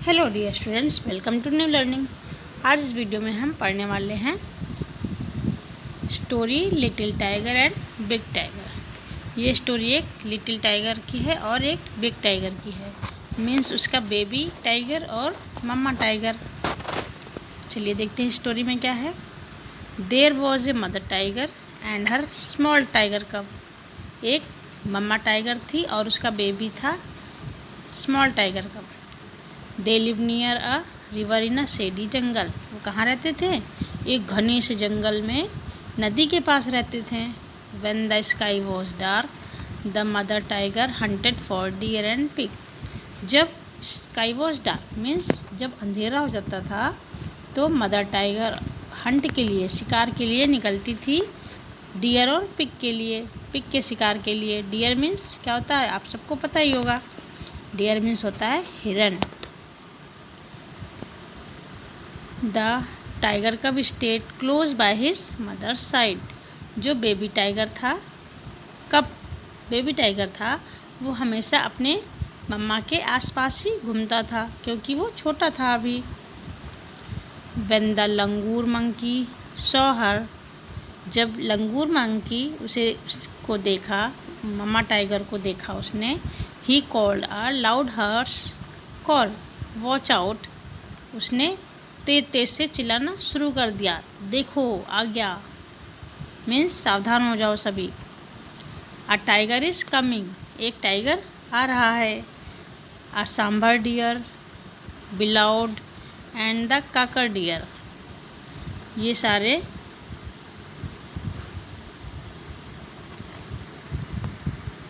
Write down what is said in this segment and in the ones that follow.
Hello dear students, welcome to new learning. आज इस video में हम पढ़ने वाले हैं story little tiger and big tiger. ये स्टोरी एक लिटिल टाइगर की है और एक बिग टाइगर की है, मीन्स उसका बेबी टाइगर और मम्मा टाइगर। चलिए देखते हैं स्टोरी में क्या है। There was a mother tiger and her small tiger cub. एक मम्मा टाइगर थी और उसका बेबी था small tiger cub. They live near a river in a shady jungle. वो कहाँ रहते थे? एक घने से जंगल में, नदी के पास रहते थे। When the sky was dark the mother tiger hunted for deer and pig. जब स्काई वॉज डार्क मीन्स जब अंधेरा हो जाता था तो मदर टाइगर हंट के लिए, शिकार के लिए निकलती थी डियर और पिग के लिए, पिग के शिकार के लिए। डियर मीन्स क्या होता है आप सबको पता ही होगा। डियर मीन्स होता है हिरन। The tiger cub stayed close by his mother side. जो बेबी टाइगर था, कब बेबी टाइगर था, वो हमेशा अपने मम्मा के आसपास ही घूमता था क्योंकि वो छोटा था अभी। When the langur monkey saw her. जब लंगूर मंकी उसको देखा, मम्मा टाइगर को देखा उसने, he called a loud harsh call watch out. उसने तेज तेज से चिल्लाना शुरू कर दिया, देखो आ गया, मीन्स सावधान हो जाओ सभी। A tiger is coming. एक टाइगर आ रहा है। A sambar deer bellowed and the kakar deer. ये सारे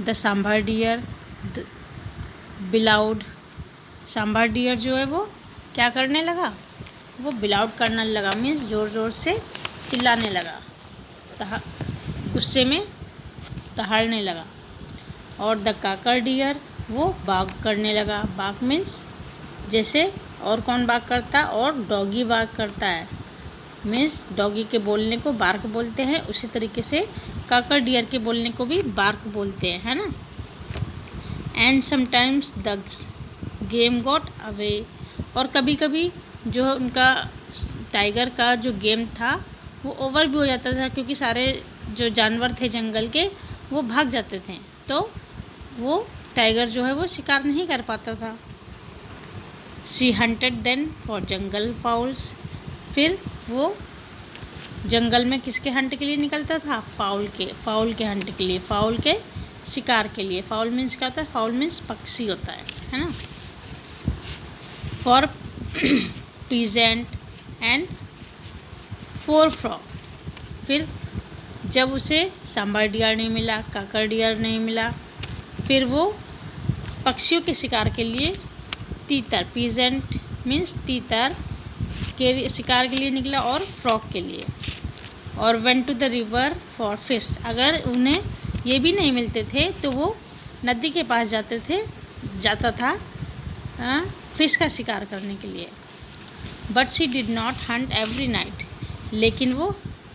the sambar deer bellowed. Sambar deer जो है वो क्या करने लगा? वो बिलाउड करने लगा, मीन्स ज़ोर ज़ोर से चिल्लाने लगा, गुस्से में दहाड़ने लगा। और द काकर डियर वो बाग करने लगा। बाग मीन्स जैसे और कौन बाग करता, और डॉगी बाग करता है, मीन्स डॉगी के बोलने को बार्क बोलते हैं, उसी तरीके से काकर डियर के बोलने को भी बार्क बोलते हैं, है ना। And sometimes the game got away. और कभी कभी जो उनका टाइगर का जो गेम था वो ओवर भी हो जाता था क्योंकि सारे जो जानवर थे जंगल के वो भाग जाते थे, तो वो टाइगर जो है वो शिकार नहीं कर पाता था। She hunted then for jungle fowls. फिर वो जंगल में किसके हंट के लिए निकलता था? फाउल के हंट के लिए, फाउल के शिकार के लिए। फाउल मीन्स क्या होता है? फाउल मीन्स पक्षी होता है ना। For peasant and four frog. फिर जब उसे सांभर डियर नहीं मिला, काकर डियर नहीं मिला, फिर वो पक्षियों के शिकार के लिए तीतर, पीजेंट मीन्स तीतर के शिकार के लिए निकला, और फ्रॉग के लिए। और went to the river for fish. अगर उन्हें ये भी नहीं मिलते थे तो वो नदी के पास जाता था फिश का शिकार करने के लिए। But she did not Hunt every night. लेकिन वो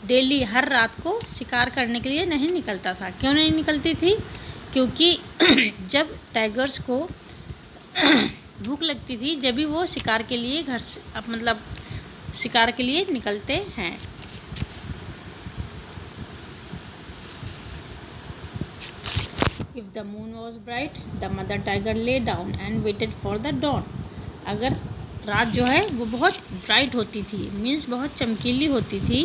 डेली, हर रात को शिकार करने के लिए नहीं निकलता था। क्यों नहीं निकलती थी? क्योंकि जब टाइगर्स को भूख लगती थी, जब भी वो शिकार के लिए घर से मतलब शिकार के लिए निकलते हैं। If the moon was bright, the mother tiger lay down and waited for the dawn. अगर रात जो है वो बहुत ब्राइट होती थी, मीन्स बहुत चमकीली होती थी,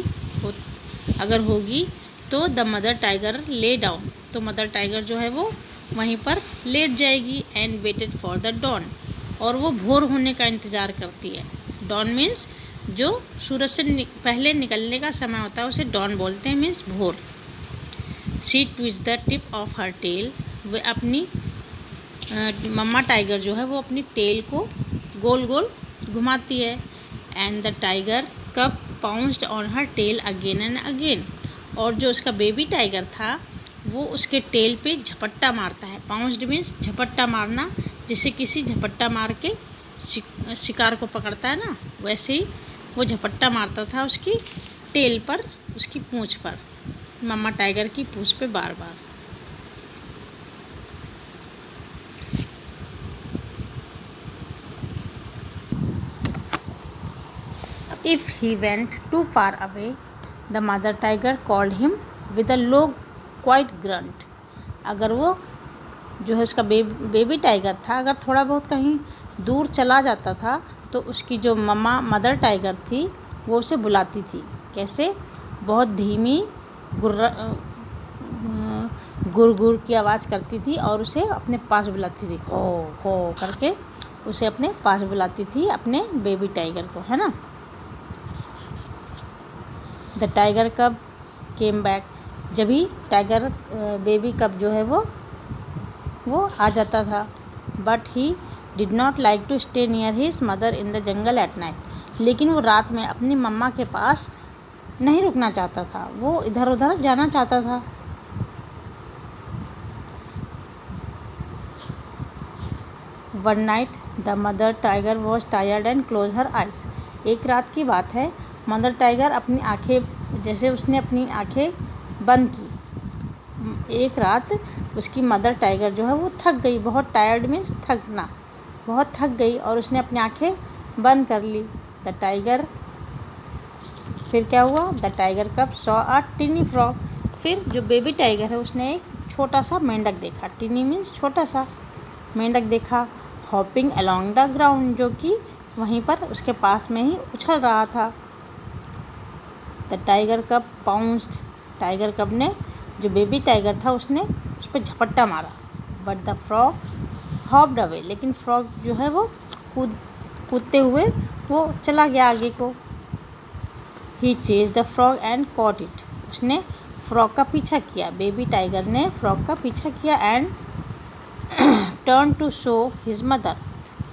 अगर होगी तो the mother tiger lay down, तो मदर टाइगर जो है वो वहीं पर लेट जाएगी। And waited for the dawn, और वो भोर होने का इंतज़ार करती है। डॉन मीन्स जो सूरज से पहले निकलने का समय होता है उसे डॉन बोलते हैं, मीन्स भोर। She twist the tip of her tail. वे अपनी मम्मा टाइगर जो है वो अपनी टेल को गोल गोल घुमाती है। And the tiger cub pounced on her tail again and again. और जो उसका बेबी टाइगर था वो उसके टेल पे झपट्टा मारता है। पाउंस्ड मीन्स झपट्टा मारना, जैसे किसी झपट्टा मार के शिकार को पकड़ता है ना, वैसे ही वो झपट्टा मारता था उसकी टेल पर, उसकी पूँछ पर, मम्मा टाइगर की पूँछ पे बार बार। If he went too far away, the mother tiger called him with a low, quiet grunt. अगर वो जो है उसका बेबी टाइगर था, अगर थोड़ा बहुत कहीं दूर चला जाता था तो उसकी जो मदर टाइगर थी वो उसे बुलाती थी। कैसे? बहुत धीमी गुर गुर की आवाज़ करती थी और उसे अपने पास बुलाती थी। हो करके उसे अपने पास बुलाती थी, अपने बेबी टाइगर को, है ना। द टाइगर कब केम बैक, जब भी टाइगर बेबी कब जो है वो आ जाता था। But he did not like to stay near his mother in the jungle at night, लेकिन वो रात में अपनी मम्मा के पास नहीं रुकना चाहता था, वो इधर उधर जाना चाहता था। One night the mother tiger was tired and close her eyes. एक रात की बात है, मदर टाइगर अपनी आँखें, जैसे उसने अपनी आँखें बंद की। एक रात उसकी मदर टाइगर जो है वो थक गई, बहुत टायर्ड मीन्स थकना, बहुत थक गई और उसने अपनी आँखें बंद कर ली। द टाइगर, फिर क्या हुआ? द टाइगर कब सॉ अ टिनी फ्रॉग, फिर जो बेबी टाइगर है उसने एक छोटा सा मेंढक देखा। टिनी मीन्स छोटा सा, मेंढक देखा। हॉपिंग अलोंग द ग्राउंड, जो कि वहीं पर उसके पास में ही उछल रहा था। The tiger cub pounced, tiger कब ने जो बेबी टाइगर था उसने उस पर झपट्टा मारा। But the frog hopped away, लेकिन फ्रॉग जो है वो कूदते हुए वो चला गया आगे को। He chase the frog and caught it, उसने फ्रॉग का पीछा किया, बेबी टाइगर ने फ्रॉग का पीछा किया। And turn to show his mother,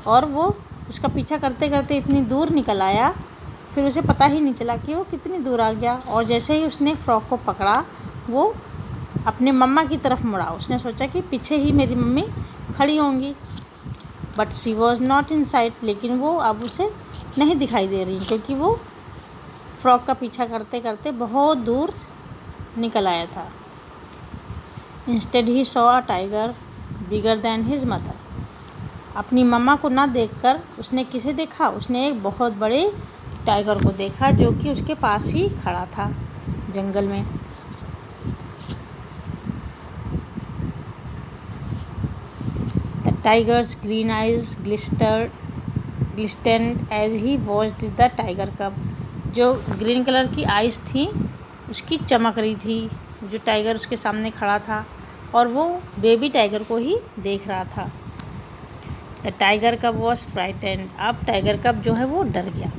और वो उसका पीछा करते करते इतनी दूर निकल आया, फिर उसे पता ही नहीं चला कि वो कितनी दूर आ गया। और जैसे ही उसने फ्रॉग को पकड़ा, वो अपने मम्मा की तरफ मुड़ा। उसने सोचा कि पीछे ही मेरी मम्मी खड़ी होंगी। But she was not in site, लेकिन वो अब उसे नहीं दिखाई दे रही, क्योंकि वो फ्रॉग का पीछा करते करते बहुत दूर निकल आया था। Instead he saw a tiger bigger than his mother, अपनी मम्मा को ना देखकर उसने किसे देखा? उसने एक बहुत बड़े टाइगर को देखा, जो कि उसके पास ही खड़ा था जंगल में। The tiger's green eyes glistened as he watched the tiger cub, जो ग्रीन कलर की आइज थी उसकी चमक रही थी, जो टाइगर उसके सामने खड़ा था और वो बेबी टाइगर को ही देख रहा था। The tiger cub was frightened, अब टाइगर कब जो है वो डर गया।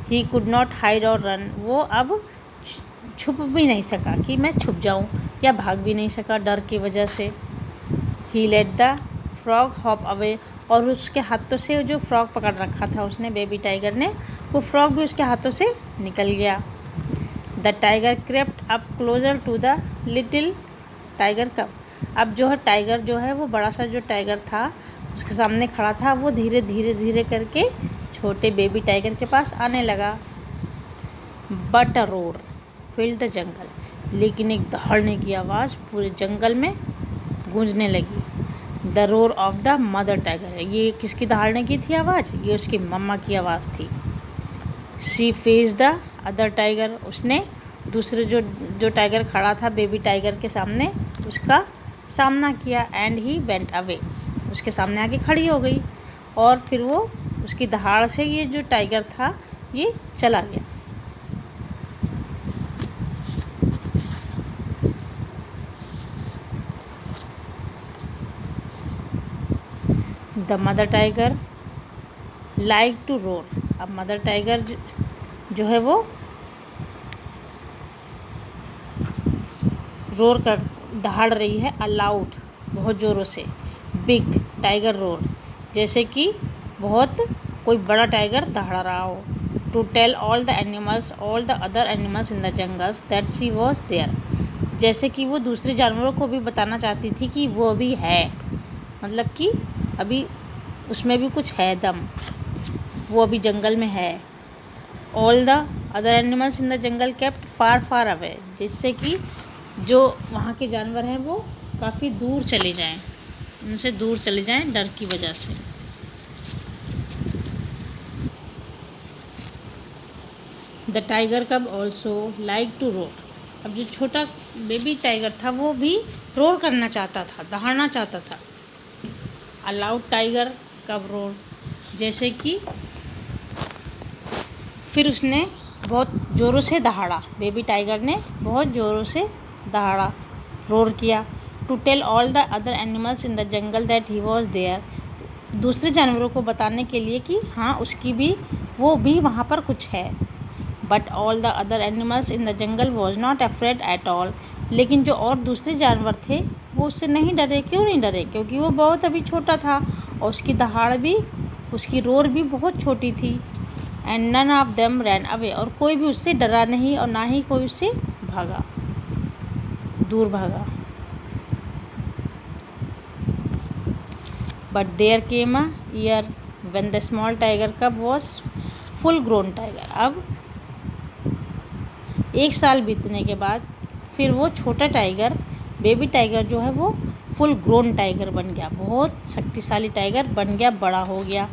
ही कुड नॉट हाइड और रन, वो अब छुप भी नहीं सका कि मैं छुप जाऊं, या भाग भी नहीं सका डर की वजह से। He let the frog hop away, और उसके हाथों से जो फ्रॉग पकड़ रखा था उसने, बेबी टाइगर ने, वो फ्रॉग भी उसके हाथों से निकल गया। The tiger crept up closer to the little tiger cub, अब जो है टाइगर जो है वो बड़ा सा जो टाइगर था उसके सामने खड़ा था, वो धीरे धीरे धीरे करके छोटे बेबी टाइगर के पास आने लगा। But a roar filled the jungle, लेकिन एक दहाड़ने की आवाज़ पूरे जंगल में गूंजने लगी। The roar of the mother tiger, ये किसकी दहाड़ने की थी आवाज़? ये उसकी मम्मा की आवाज़ थी। She face the other tiger, उसने दूसरे जो टाइगर खड़ा था बेबी टाइगर के सामने, उसका सामना किया। एंड ही वेंट अवे, उसके सामने आके खड़ी हो गई, और फिर वो उसकी दहाड़ से ये जो टाइगर था ये चला गया। The mother tiger like to roar, अब मदर टाइगर जो है वो रोर कर दहाड़ रही है, अलाउड बहुत ज़ोरों से, बिग टाइगर रोर, जैसे कि बहुत कोई बड़ा टाइगर दहाड़ रहा हो। To tell all the animals, all the other animals in the jungles that she was there, जैसे कि वो दूसरे जानवरों को भी बताना चाहती थी कि वो भी है, मतलब कि अभी उसमें भी कुछ है दम, वो अभी जंगल में है। All the other animals in the jungle kept far far away, जिससे कि जो वहाँ के जानवर हैं वो काफ़ी दूर चले जाएं, उनसे दूर चले जाएं डर की वजह से। द टाइगर कब ऑल्सो लाइक टू रोर। अब जो छोटा बेबी टाइगर था वो भी रोर करना चाहता था, दहाड़ना चाहता था। अ लाउड टाइगर कब रोर, जैसे कि फिर उसने बहुत ज़ोरों से दहाड़ा, बेबी टाइगर ने बहुत ज़ोरों से दहाड़ा, रोर किया। To tell all the other animals in the jungle that he was there, दूसरे जानवरों को बताने के लिए कि हाँ उसकी भी वो भी वहाँ पर कुछ है। But all the other animals in the jungle was not afraid at all, लेकिन जो और दूसरे जानवर थे वो उससे नहीं डरे। क्यों नहीं डरे? क्योंकि वो बहुत अभी छोटा था और उसकी दहाड़ भी, उसकी रोर भी बहुत छोटी थी। And none of them ran away, और कोई भी उससे डरा नहीं और ना ही कोई उससे भागा, दूर भागा। But there came a year when the small tiger cub was full grown tiger. अब एक साल बीतने के बाद फिर वो छोटा टाइगर, बेबी टाइगर जो है वो फुल ग्रोन टाइगर बन गया, बहुत शक्तिशाली टाइगर बन गया, बड़ा हो गया।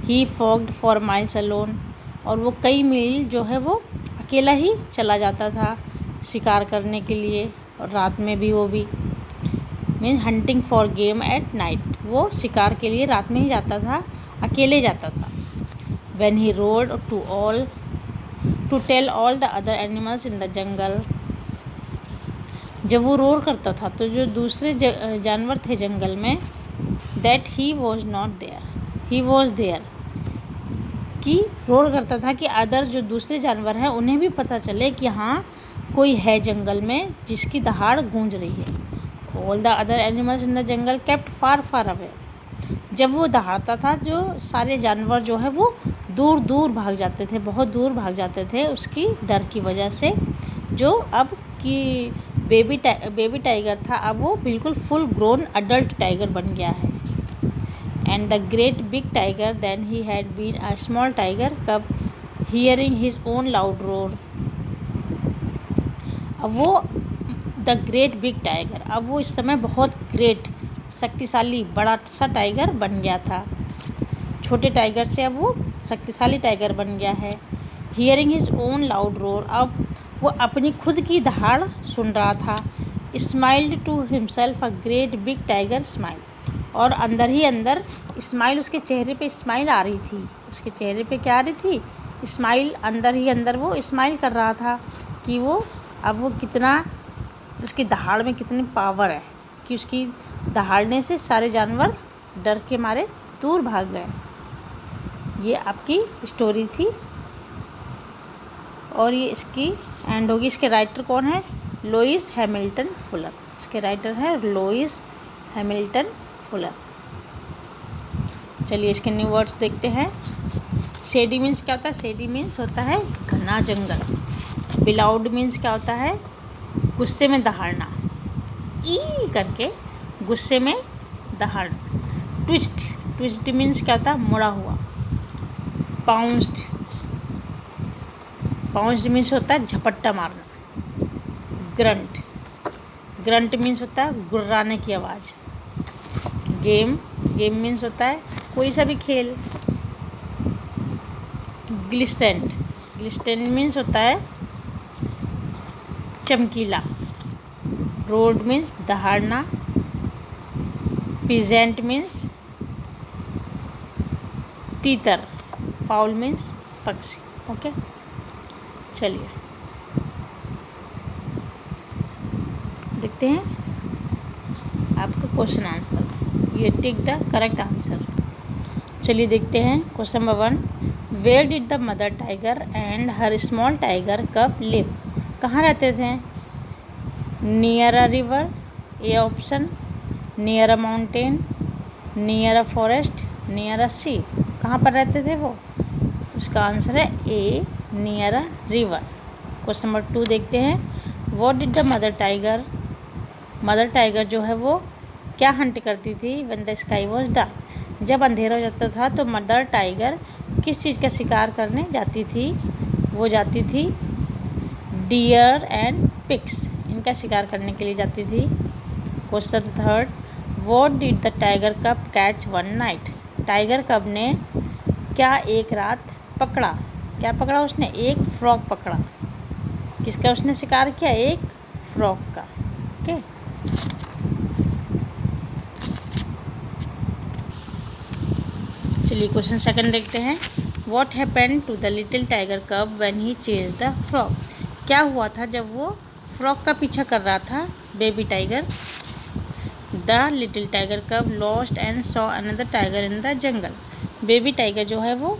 ही फॉग्ड फॉर माइल्स अलोन, और वो कई मील जो है वो अकेला ही चला जाता था शिकार करने के लिए, और रात में भी वो भी means hunting for game at night, वो शिकार के लिए रात में ही जाता था, अकेले जाता था। When he roared to tell all the other animals in the jungle, जब वो रोर करता था तो जो दूसरे जानवर थे जंगल में, that he was not there, he was there, कि रोर करता था कि अदर जो दूसरे जानवर हैं उन्हें भी पता चले कि हाँ कोई है जंगल में जिसकी दहाड़ गूंज रही है। All the other animals in the jungle kept far far away, जब वो दहाड़ता था जो सारे जानवर जो है वो दूर दूर भाग जाते थे, बहुत दूर भाग जाते थे उसकी डर की वजह से। जो अब कि बेबी टाइगर था अब वो बिल्कुल फुल ग्रोन अडल्ट टाइगर बन गया है। And the great big tiger then he had been a small tiger cub hearing his own loud roar. अब वो द ग्रेट बिग टाइगर, अब वो इस समय बहुत ग्रेट शक्तिशाली बड़ा सा टाइगर बन गया था, छोटे टाइगर से अब वो शक्तिशाली टाइगर बन गया है। Hearing his own loud roar, अब वो अपनी खुद की दहाड़ सुन रहा था। Smiled to himself a great big tiger smile, और अंदर ही अंदर स्माइल, उसके चेहरे पे स्माइल आ रही थी, उसके चेहरे पे क्या आ रही थी? स्माइल, अंदर ही अंदर वो स्माइल कर रहा था कि वो अब वो कितना, उसकी दहाड़ में कितनी पावर है कि उसकी दहाड़ने से सारे जानवर डर के मारे दूर भाग गए। ये आपकी स्टोरी थी और ये इसकी एंड होगी। इसके राइटर कौन है? लोइस हैमिल्टन फुलर, इसके राइटर है लोइस हैमिल्टन फुलर। चलिए इसके न्यू वर्ड्स देखते हैं। शेडी मीन्स क्या होता है? शेडी मीन्स होता है घना जंगल। बिलाउड मीन्स क्या होता है? गुस्से में दहाड़ना, ई करके गुस्से में दहाड़ना। ट्विस्ट, ट्विस्ट मीन्स क्या होता है? मुड़ा हुआ। पाउंस्ड, पाउंस्ड मीन्स होता है झपट्टा मारना। ग्रंट, ग्रंट मीन्स होता है गुर्राने की आवाज़। गेम, गेम मीन्स होता है कोई सा भी खेल। ग्लिस्टेंट, ग्लिस्टेंट मीन्स होता है चमकीला। रोड मीन्स दहाड़ना। पिजेंट मीन्स तीतर। फाउल मीन्स पक्षी। ओके, चलिए देखते हैं आपका क्वेश्चन आंसर। ये टिक द करेक्ट आंसर। चलिए देखते हैं question number 1। Where did the mother tiger and her small tiger cub live, कहाँ रहते थे? Near a river, A option, near a mountain, near a forest, near a sea, कहाँ पर रहते थे वो? उसका आंसर है A, near a river. Question number 2 देखते हैं। What did the mother tiger, mother tiger जो है वो क्या हंट करती थी? When the sky was dark, जब अंधेरा हो जाता था तो मदर टाइगर किस चीज़ का शिकार करने जाती थी? वो जाती थी डियर एंड पिग्स, इनका शिकार करने के लिए जाती थी। Question 3। What did the tiger कब कैच वन नाइट, टाइगर कब ने क्या एक रात पकड़ा? क्या पकड़ा उसने? एक फ्रॉग पकड़ा। किसका उसने शिकार किया? एक फ्रॉग का। ओके, चलिए क्वेश्चन सेकंड देखते हैं। What happened to the little tiger cub when he chase the frog? क्या हुआ था जब वो फ्रॉग का पीछा कर रहा था, baby tiger? The little tiger cub lost and saw another tiger in the jungle. Baby tiger जो है वो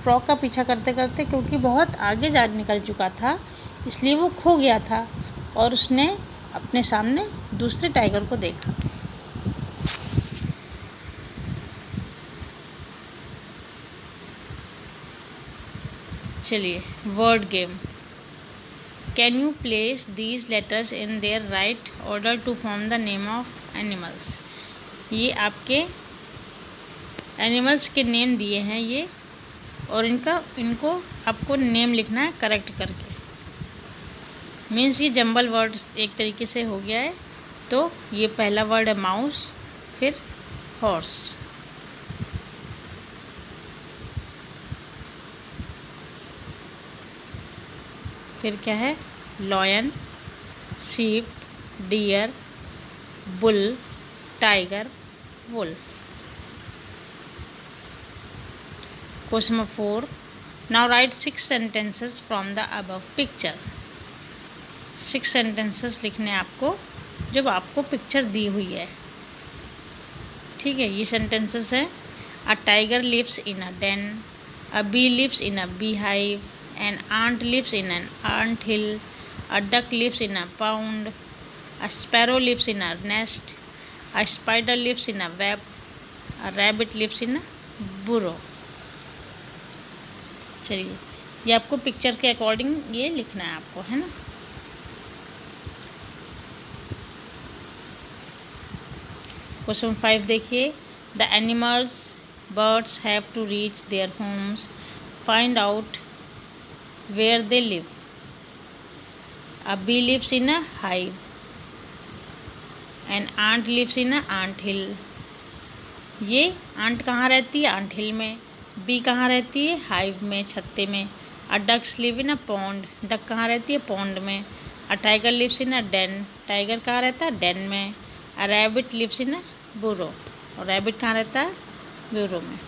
फ्रॉग का पीछा करते करते, क्योंकि बहुत आगे जा निकल चुका था, इसलिए वो खो गया था और उसने अपने सामने दूसरे टाइगर को देखा। चलिए, word game. Can you place these letters in their right order to form the name of animals? ये आपके एनिमल्स के नेम दिए हैं ये, और इनको आपको नेम लिखना है करेक्ट करके। मीन्स ये जंबल वर्ड एक तरीके से हो गया है। तो ये पहला वर्ड है माउस, फिर हॉर्स, फिर क्या है? Lion, sheep, deer, bull, tiger, wolf. Question number 4, now write 6 sentences from the above picture. 6 sentences लिखने आपको जब आपको पिक्चर दी हुई है। ठीक है, ये सेंटेंसेस हैं। A tiger lives in a den, a bee lives in a bee hive, an ant lives in an ant hill, a duck lives in a pond, a sparrow lives in a nest, a spider lives in a web, a rabbit lives in a burrow. चलिए, ये आपको picture के according ये लिखना है आपको, है ना। क्वेश्चन 5 देखिए। The animals birds have to reach their homes, find out where they live. A bee lives in a hive, an ant lives in a ant hill. ये आंट कहाँ रहती है? आंट हिल में। बी कहाँ रहती है? हाइव में, छत्ते में। A ducks live in a pond, duck कहाँ रहती है? पॉन्ड में। A tiger lives in a den, tiger कहाँ रहता है? डेन में। अ रैबिट लिव्स इन अ बुरो, और रैबिट कहाँ रहता है? ब्यूरो में।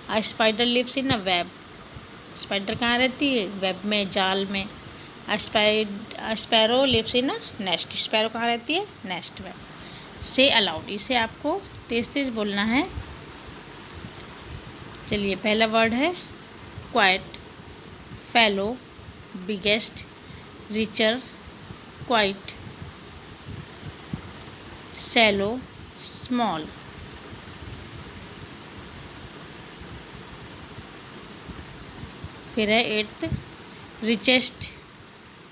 A spider lives in a web, spider कहाँ रहती है? वेब में, जाल में। A sparrow lives in a nest, sparrow कहाँ रहती है? नेस्ट में। से अलाउड, इसे आपको तेज तेज बोलना है। चलिए, पहला वर्ड है quite, fellow, biggest, richer, quite, shallow, small. फिर है 8th, richest,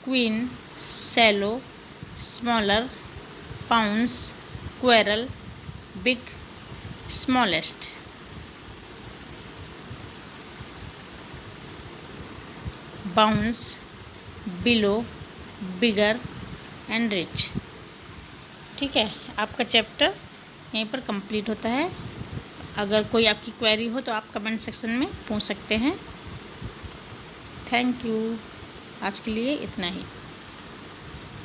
queen, shallow, smaller, pounce, quarrel, big, smallest. Bounce, below, bigger and rich. ठीक है, आपका चैप्टर यहीं पर कंप्लीट होता है। अगर कोई आपकी क्वेरी हो तो आप कमेंट सेक्शन में पूछ सकते हैं। Thank you. आज के लिए इतना ही।